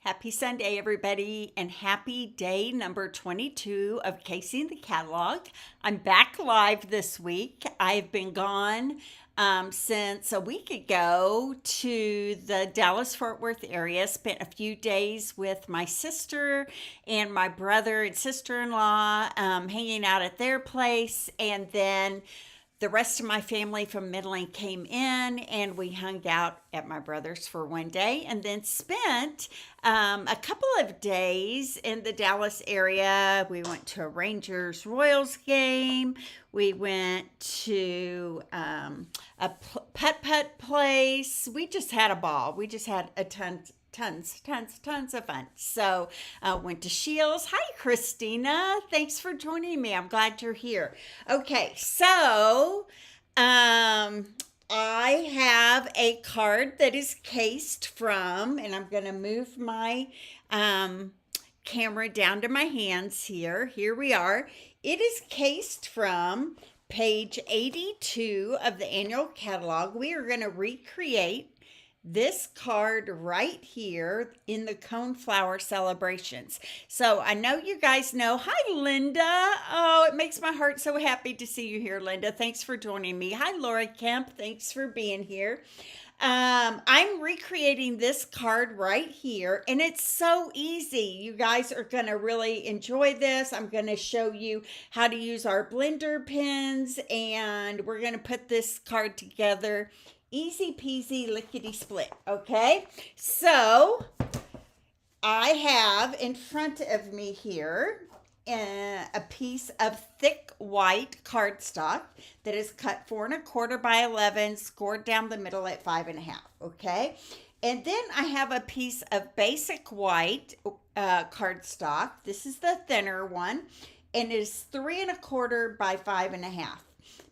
Happy Sunday, everybody, and happy day number 22 of Casey and the Catalog. I'm back live this week. I've been gone since a week ago to the Dallas-Fort Worth area. Spent a few days with my sister and my brother and sister-in-law hanging out at their place, and then the rest of my family from Midland came in and we hung out at my brother's for one day and then spent a couple of days in the Dallas area. We went to a Rangers Royals game. We went to a putt-putt place. We just had a ball. We just had a tons of fun. So went to Shields. Hi, Christina. Thanks for joining me. I'm glad you're here. Okay, so I have a card that is cased from, and I'm going to move my camera down to my hands here. Here we are. It is cased from page 82 of the annual catalog. We are going to recreate this card right here in the Coneflower Celebrations. So I know you guys know. Hi, Linda. Oh, it makes my heart so happy to see you here, Linda. Thanks for joining me. Hi, Laura Kemp. Thanks for being here. I'm recreating this card right here, and it's so easy. You guys are going to really enjoy this. I'm going to show you how to use our blender pens, and we're going to put this card together. Easy peasy lickety split. Okay, so I have in front of me here a piece of thick white cardstock that is cut 4 1/4 by 11, scored down the middle at 5 1/2. Okay, and then I have a piece of basic white cardstock. This is the thinner one, and it is 3 1/4 by 5 1/2.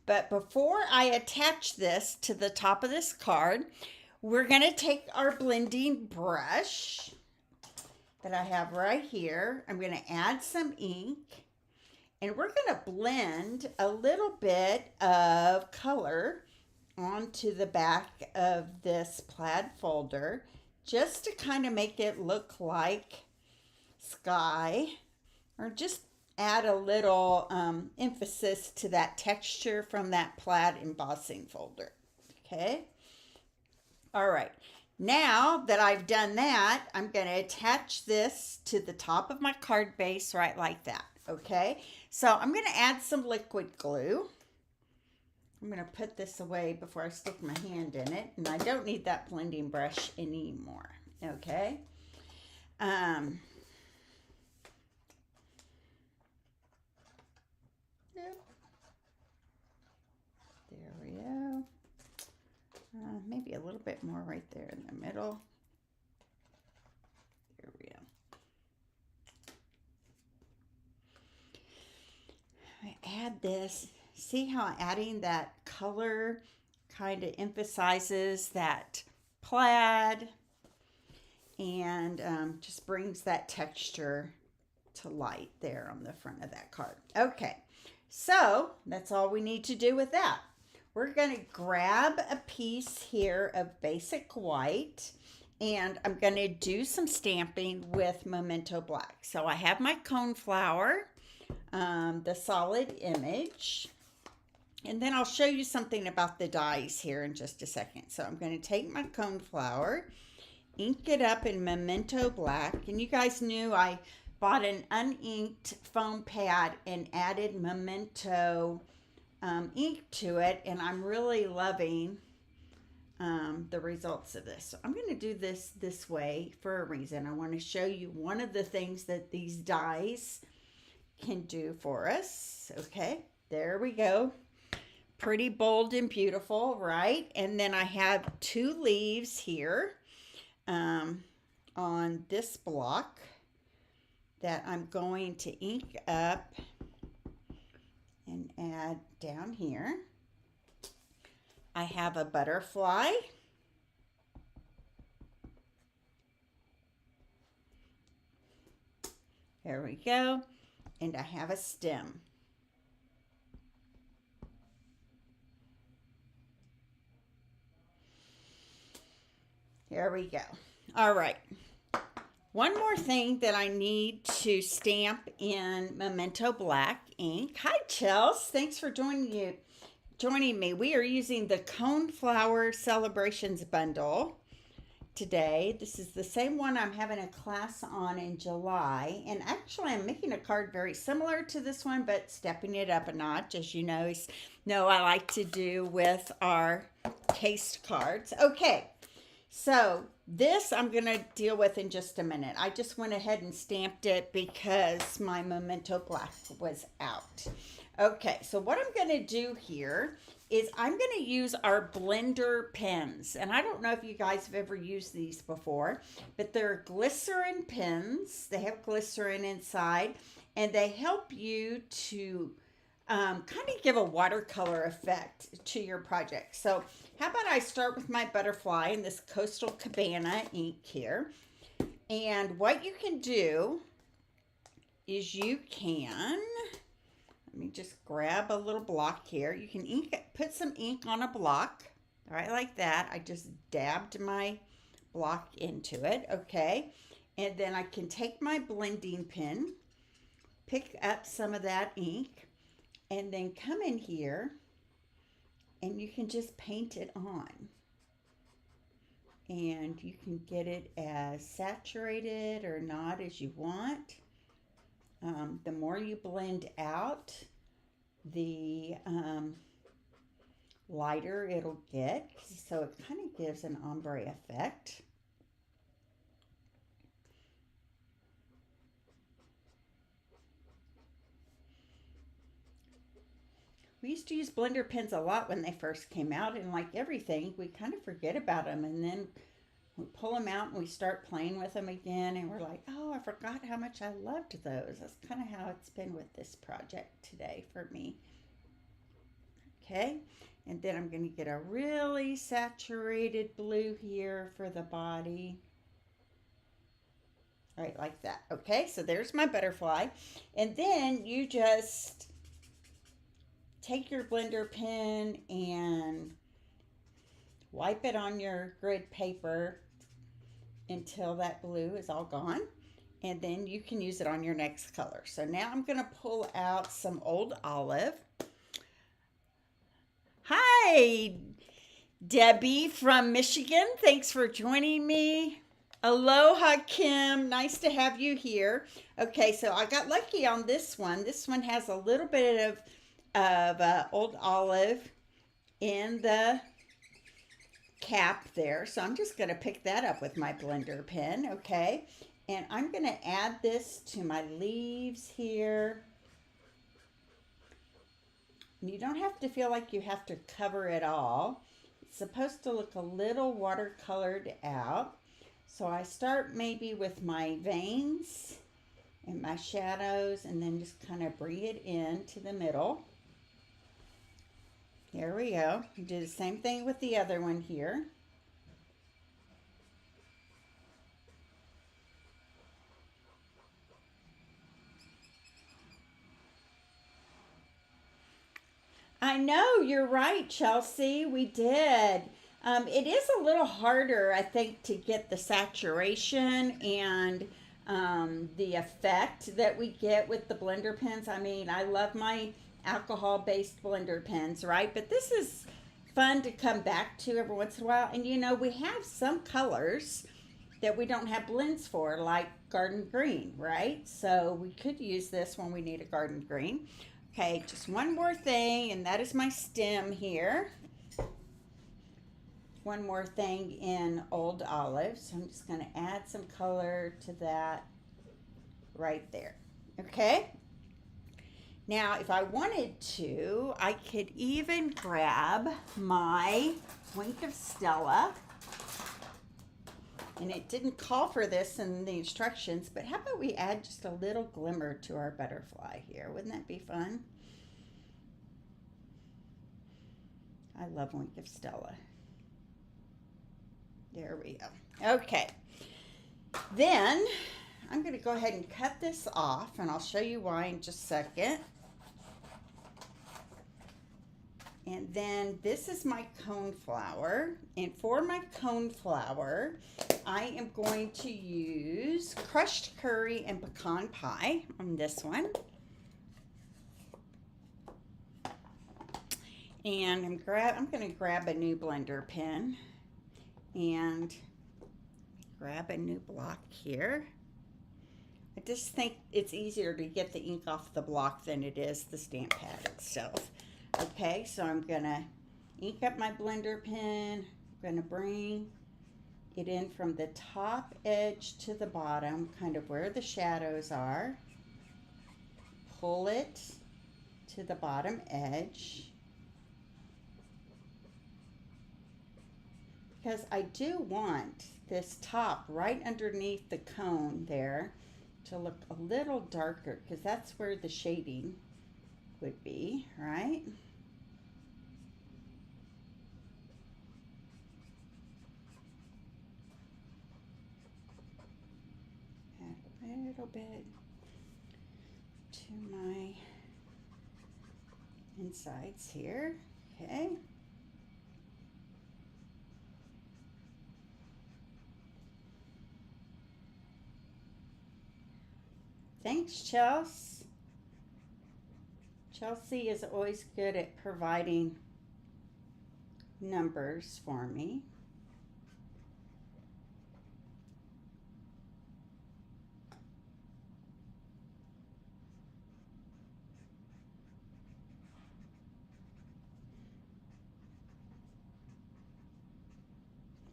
But before I attach this to the top of this card, we're going to take our blending brush that I have right here. I'm going to add some ink, and we're going to blend a little bit of color onto the back of this plaid folder just to kind of make it look like sky, or just add a little emphasis to that texture from that plaid embossing folder. Okay. All right. Now that I've done that, I'm going to attach this to the top of my card base right like that. Okay. So I'm going to add some liquid glue. I'm going to put this away before I stick my hand in it. And I don't need that blending brush anymore. Okay. There we go. Maybe a little bit more right there in the middle. There we go. I add this. See how adding that color kind of emphasizes that plaid and just brings that texture to light there on the front of that card. Okay. So that's all we need to do with that. We're going to grab a piece here of basic white, and I'm going to do some stamping with Memento Black. So I have my Coneflower, the solid image, and then I'll show you something about the dies here in just a second. So I'm going to take my Coneflower, ink it up in Memento Black, and you guys knew I bought an uninked foam pad and added Memento ink to it, and I'm really loving the results of this. So I'm going to do this way for a reason. I want to show you one of the things that these dies can do for us. Okay, there we go. Pretty bold and beautiful, right? And then I have 2 leaves here on this block that I'm going to ink up and add down here. I have a butterfly. There we go. And I have a stem. There we go. All right. One more thing that I need to stamp in Memento Black ink. Hi, Chels. Thanks for joining me. We are using the Coneflower Celebrations bundle today. This is the same one I'm having a class on in July. And actually, I'm making a card very similar to this one, but stepping it up a notch, as you know, I like to do with our cased cards. Okay, so this I'm going to deal with in just a minute. I just went ahead and stamped it because my Memento Black was out. Okay, so what I'm going to do here is I'm going to use our blender pens. And I don't know if you guys have ever used these before, but they're glycerin pens. They have glycerin inside, and they help you to kind of give a watercolor effect to your project. So how about I start with my butterfly in this Coastal Cabana ink here. And what you can do is you can... Let me just grab a little block here. You can put some ink on a block, right, like that. I just dabbed my block into it, okay? And then I can take my blending pen, pick up some of that ink, and then come in here, and you can just paint it on. And you can get it as saturated or not as you want. The more you blend out, the lighter it'll get. So it kind of gives an ombre effect. We used to use blender pens a lot when they first came out, and like everything, we kind of forget about them, and then we pull them out and we start playing with them again, and we're like, oh, I forgot how much I loved those. That's kind of how it's been with this project today for me. Okay, and then I'm going to get a really saturated blue here for the body. All right, like that. Okay, so there's my butterfly. And then you just take your blender pen and wipe it on your grid paper until that blue is all gone, and then you can use it on your next color. So now I'm going to pull out some Old Olive. Hi, Debbie from Michigan. Thanks for joining me. Aloha, Kim. Nice to have you here. Okay, so I got lucky on this one. This one has a little bit of Old Olive in the cap there, so I'm just going to pick that up with my blender pen. Okay, and I'm going to add this to my leaves here. You don't have to feel like you have to cover it all. It's supposed to look a little watercolored out. So I start maybe with my veins and my shadows, and then just kind of bring it into the middle. There we go. Do the same thing with the other one here. I know, you're right, Chelsea. We did. It is a little harder, I think, to get the saturation and the effect that we get with the blender pens. I mean, I love my alcohol-based blender pens, right? But this is fun to come back to every once in a while. And you know, we have some colors that we don't have blends for, like garden green, right? So we could use this when we need a garden green. Okay, just one more thing, and that is my stem here. One more thing in Old Olive. So I'm just going to add some color to that right there. Okay? Now, if I wanted to, I could even grab my Wink of Stella. And it didn't call for this in the instructions, but how about we add just a little glimmer to our butterfly here? Wouldn't that be fun? I love Wink of Stella. There we go. Okay. Then I'm going to go ahead and cut this off, and I'll show you why in just a second. And then this is my coneflower. And for my coneflower, I am going to use crushed curry and pecan pie on this one. And I'm going to grab a new blender pen and grab a new block here. I just think it's easier to get the ink off the block than it is the stamp pad itself. Okay, so I'm gonna ink up my blender pen. I'm gonna bring it in from the top edge to the bottom, kind of where the shadows are. Pull it to the bottom edge. Because I do want this top right underneath the cone there to look a little darker, because that's where the shading would be, right? Add a little bit to my insides here, okay? Thanks, Chelsea. Chelsea is always good at providing numbers for me.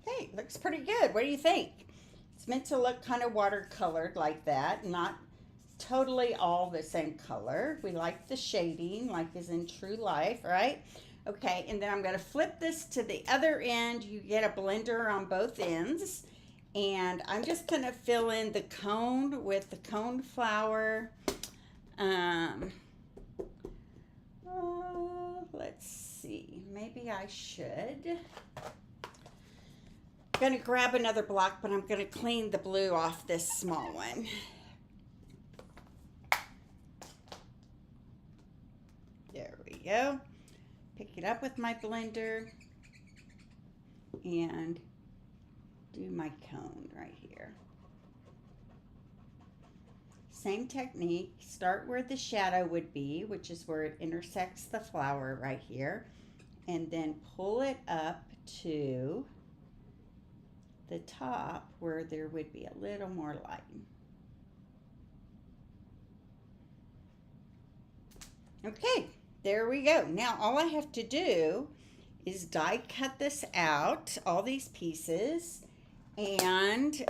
Hey, looks pretty good. What do you think? It's meant to look kind of watercolored like that, not totally all the same color. We like the shading like is in true life, right? Okay, and then I'm going to flip this to the other end. You get a blender on both ends, and I'm just going to fill in the cone with the coneflower. Let's see, maybe I should. I'm going to grab another block, but I'm going to clean the blue off this small one. There we go. Pick it up with my blender and do my cone right here. Same technique. Start where the shadow would be, which is where it intersects the flower right here, and then pull it up to the top where there would be a little more light. Okay. There we go. Now all I have to do is die cut this out, all these pieces, and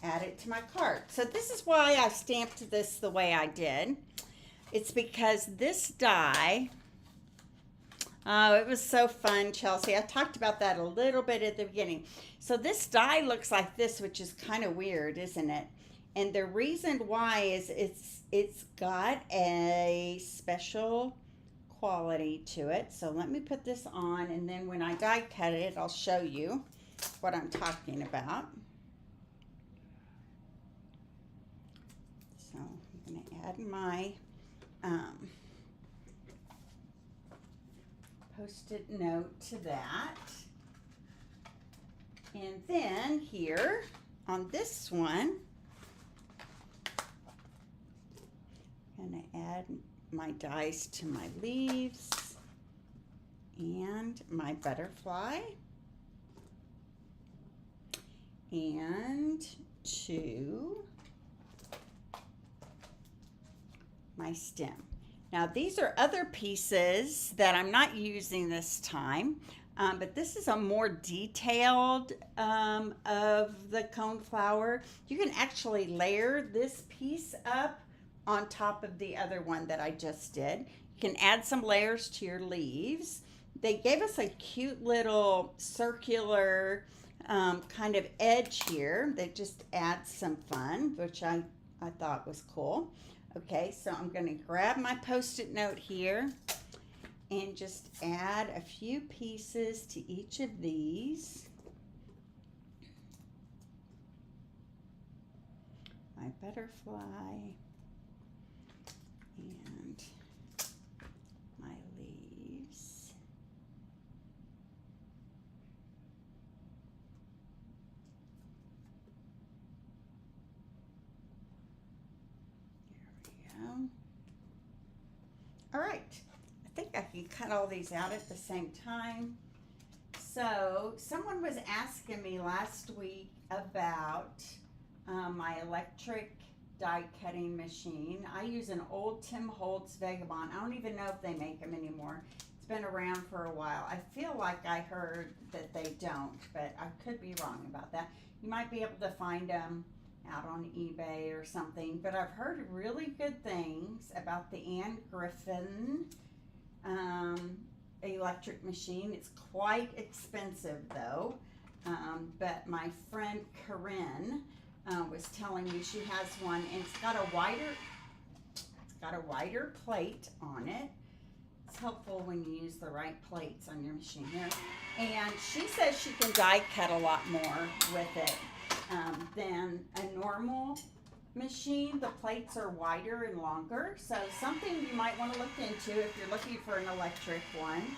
add it to my card. So this is why I stamped this the way I did. It's because this die, oh, it was so fun, Chelsea. I talked about that a little bit at the beginning. So this die looks like this, which is kind of weird, isn't it? And the reason why is it's got a special quality to it. So let me put this on, and then when I die cut it, I'll show you what I'm talking about. So I'm going to add my Post-it note to that. And then here on this one, I'm going to add my dies to my leaves and my butterfly and to my stem. Now these are other pieces that I'm not using this time, but this is a more detailed of the coneflower. You can actually layer this piece up on top of the other one that I just did. You can add some layers to your leaves. They gave us a cute little circular kind of edge here that just adds some fun, which I thought was cool. Okay, so I'm going to grab my Post-it note here and just add a few pieces to each of these. My butterfly and my leaves. and cut all these out at the same time. So someone was asking me last week about my electric die cutting machine. I use an old Tim Holtz Vagabond. I don't even know if they make them anymore. It's been around for a while. I feel like I heard that they don't, but I could be wrong about that. You might be able to find them out on eBay or something, but I've heard really good things about the Ann Griffin electric machine. It's quite expensive though, but my friend Corinne was telling me she has one, and it's got a wider plate on it. It's helpful when you use the right plates on your machine here. And she says she can die cut a lot more with it than a normal machine. The plates are wider and longer, so something you might want to look into if you're looking for an electric one.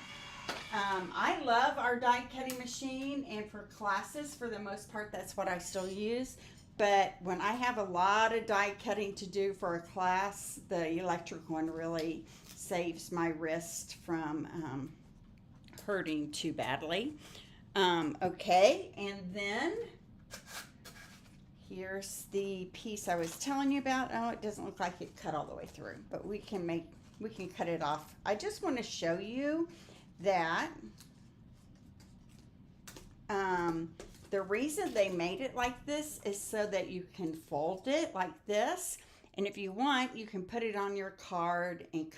I love our die cutting machine, and for classes, for the most part, that's what I still use. But when I have a lot of die cutting to do for a class, the electric one really saves my wrist from hurting too badly. Okay, and then here's the piece I was telling you about. Oh, it doesn't look like it cut all the way through, but we can cut it off. I just want to show you that the reason they made it like this is so that you can fold it like this, and if you want, you can put it on your card and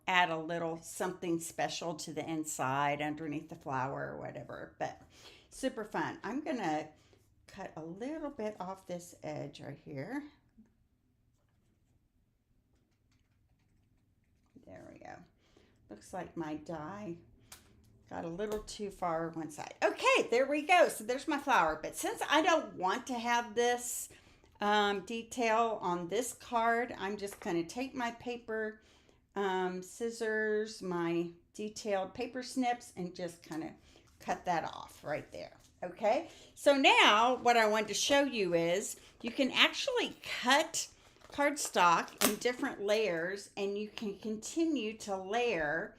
add a little something special to the inside underneath the flower or whatever. But super fun. I'm gonna cut a little bit off this edge right here. There we go. Looks like my die got a little too far one side. Okay, there we go. So there's my flower. But since I don't want to have this detail on this card, I'm just going to take my paper scissors, my detailed paper snips, and just kind of cut that off right there. Okay, so now what I wanted to show you is you can actually cut cardstock in different layers, and you can continue to layer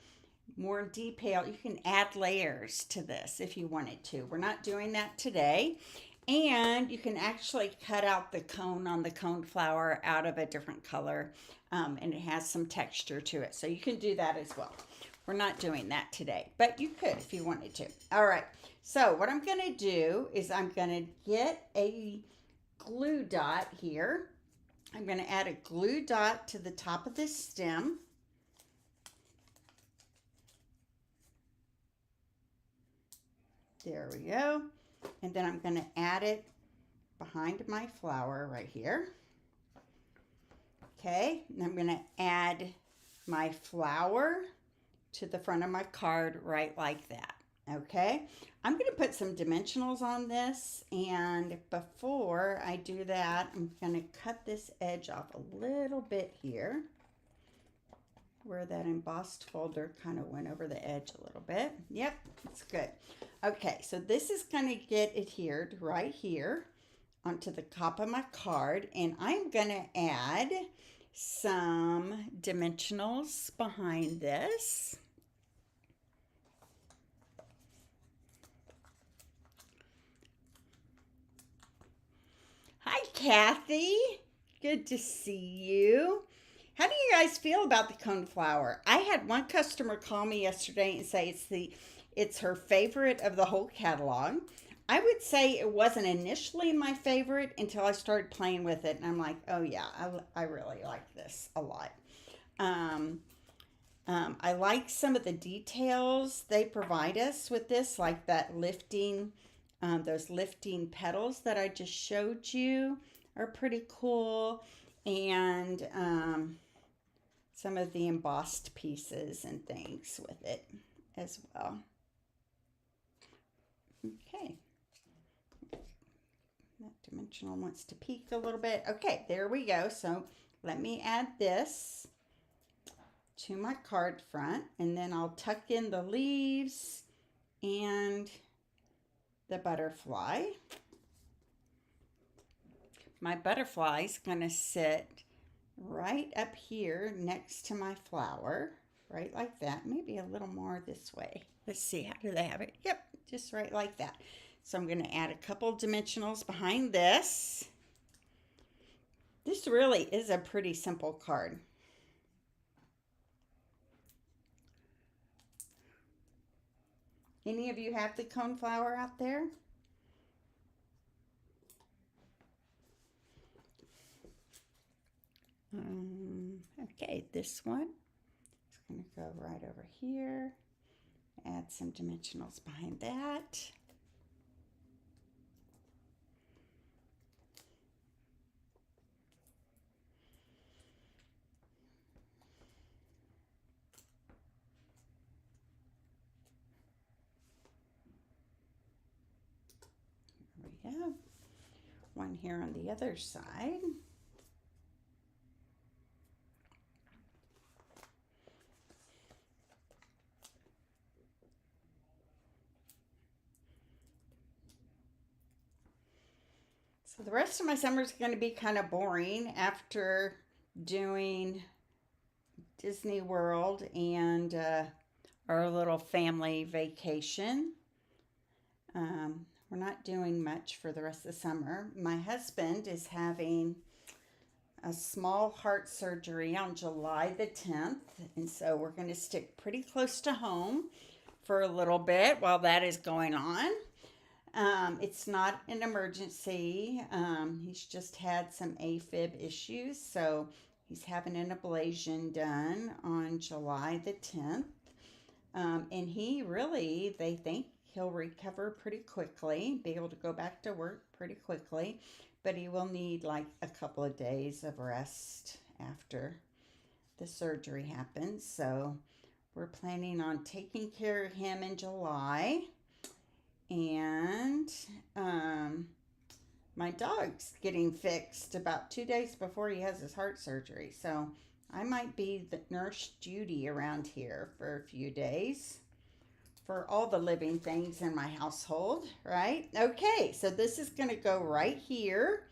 more detail. You can add layers to this if you wanted to. We're not doing that today. And you can actually cut out the cone on the coned flower out of a different color, and it has some texture to it. So you can do that as well. We're not doing that today, but you could if you wanted to. All right, so what I'm going to do is I'm going to get a glue dot here. I'm going to add a glue dot to the top of this stem. There we go. And then I'm going to add it behind my flower right here. Okay, and I'm going to add my flower to the front of my card right like that. Okay, I'm going to put some dimensionals on this, and before I do that, I'm going to cut this edge off a little bit here where that embossed folder kind of went over the edge a little bit. Yep, that's good. Okay, so this is going to get adhered right here onto the top of my card, and I'm going to add some dimensionals behind this. Hi, Kathy. Good to see you. How do you guys feel about the coneflower? I had one customer call me yesterday and say it's her favorite of the whole catalog. I would say it wasn't initially my favorite until I started playing with it, and I'm like, oh yeah, I really like this a lot. I like some of the details they provide us with this, like that lifting, those lifting petals that I just showed you are pretty cool, and some of the embossed pieces and things with it as well. Okay. That dimensional wants to peek a little bit. Okay, there we go. So let me add this to my card front, and then I'll tuck in the leaves and the butterfly. My butterfly is going to sit right up here next to my flower, right like that. Maybe a little more this way. Let's see, how do they have it? Yep, just right like that. So I'm going to add a couple dimensionals behind this. This really is a pretty simple card. Any of you have the coneflower out there? Okay, this one is going to go right over here. Add some dimensionals behind that. There we go. One here on the other side. So the rest of my summer is going to be kind of boring after doing Disney World and our little family vacation. We're not doing much for the rest of the summer. My husband is having a small heart surgery on July the 10th, and so we're going to stick pretty close to home for a little bit while that is going on. It's not an emergency. He's just had some AFib issues, so he's having an ablation done on July the 10th. And they think he'll recover pretty quickly, be able to go back to work pretty quickly, but he will need like a couple of days of rest after the surgery happens. So we're planning on taking care of him in July. And my dog's getting fixed about 2 days before he has his heart surgery. So I might be the nurse Judy around here for a few days for all the living things in my household, right? Okay, so this is going to go right here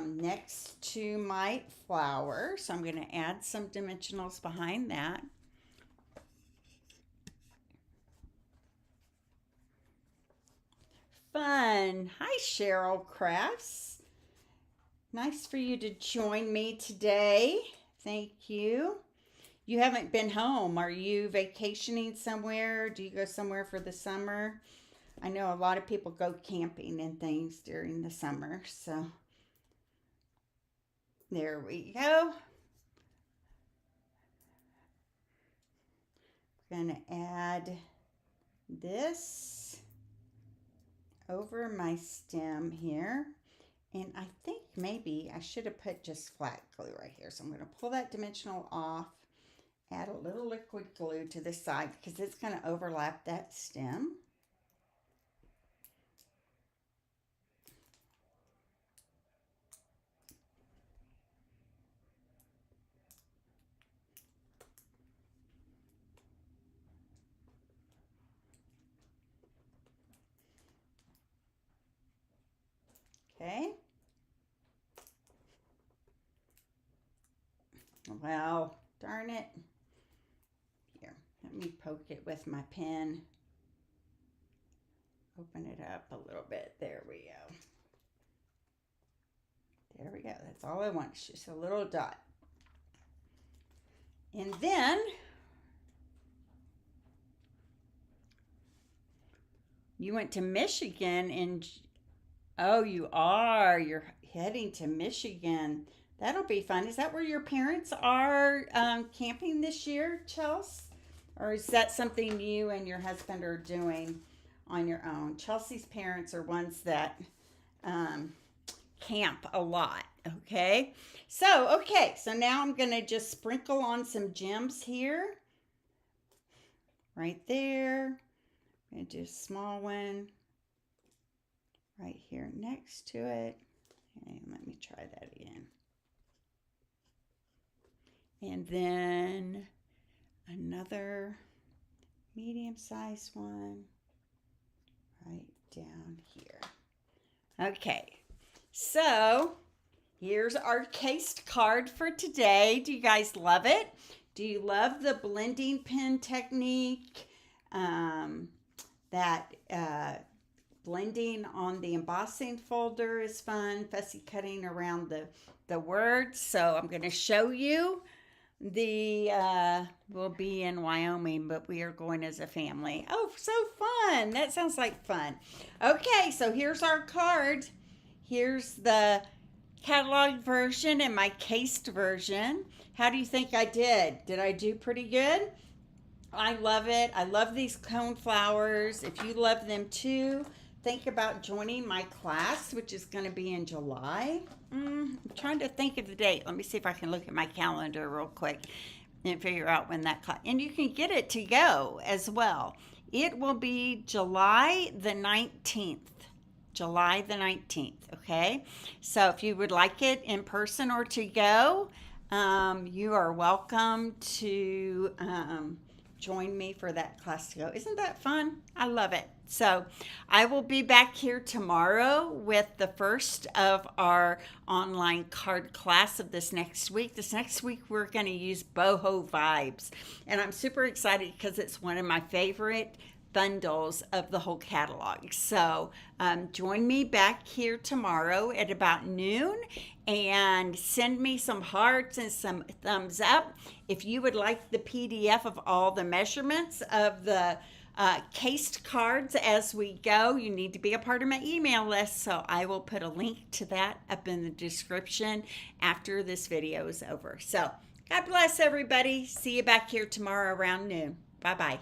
next to my flower. So I'm going to add some dimensionals behind that. Fun. Hi, Cheryl Crafts. Nice for you to join me today. Thank you. You haven't been home. Are you vacationing somewhere? Do you go somewhere for the summer? I know a lot of people go camping and things during the summer. So there we go. We're going to add this over my stem here. And I think maybe I should have put just flat glue right here. So I'm going to pull that dimensional off, add a little liquid glue to the side because it's going to overlap that stem. Okay. Well, darn it. Here, let me poke it with my pen. Open it up a little bit. There we go. There we go. That's all I want. It's just a little dot. And then you went to Michigan and oh, you are. You're heading to Michigan. That'll be fun. Is that where your parents are camping this year, Chelsea? Or is that something you and your husband are doing on your own? Chelsea's parents are ones that camp a lot, okay? So now I'm going to just sprinkle on some gems here. Right there. I'm going to do a small one right here next to it. And let me try that again. And then another medium-sized one right down here. Okay, so here's our cased card for today. Do you guys love it? Do you love the blending pen technique? That blending on the embossing folder is fun. Fussy cutting around the words. So I'm going to show you we'll be in Wyoming, but we are going as a family. Oh, so fun. That sounds like fun. Okay, so here's our card. Here's the catalog version and my cased version. How do you think I did? Did I do pretty good? I love it. I love these cone flowers. If you love them too, think about joining my class, which is going to be in July. I'm trying to think of the date. Let me see if I can look at my calendar real quick and figure out when that class. And you can get it to go as well. It will be July the 19th. July the 19th, okay? So if you would like it in person or to go, you are welcome to join me for that class to go. Isn't that fun? I love it. So I will be back here tomorrow with the first of our online card class of this next week. This next week, we're going to use boho vibes. And I'm super excited because it's one of my favorite bundles of the whole catalog. So join me back here tomorrow at about noon and send me some hearts and some thumbs up. If you would like the PDF of all the measurements of the cased cards as we go, you need to be a part of my email list. So I will put a link to that up in the description after this video is over. So God bless everybody. See you back here tomorrow around noon. Bye-bye.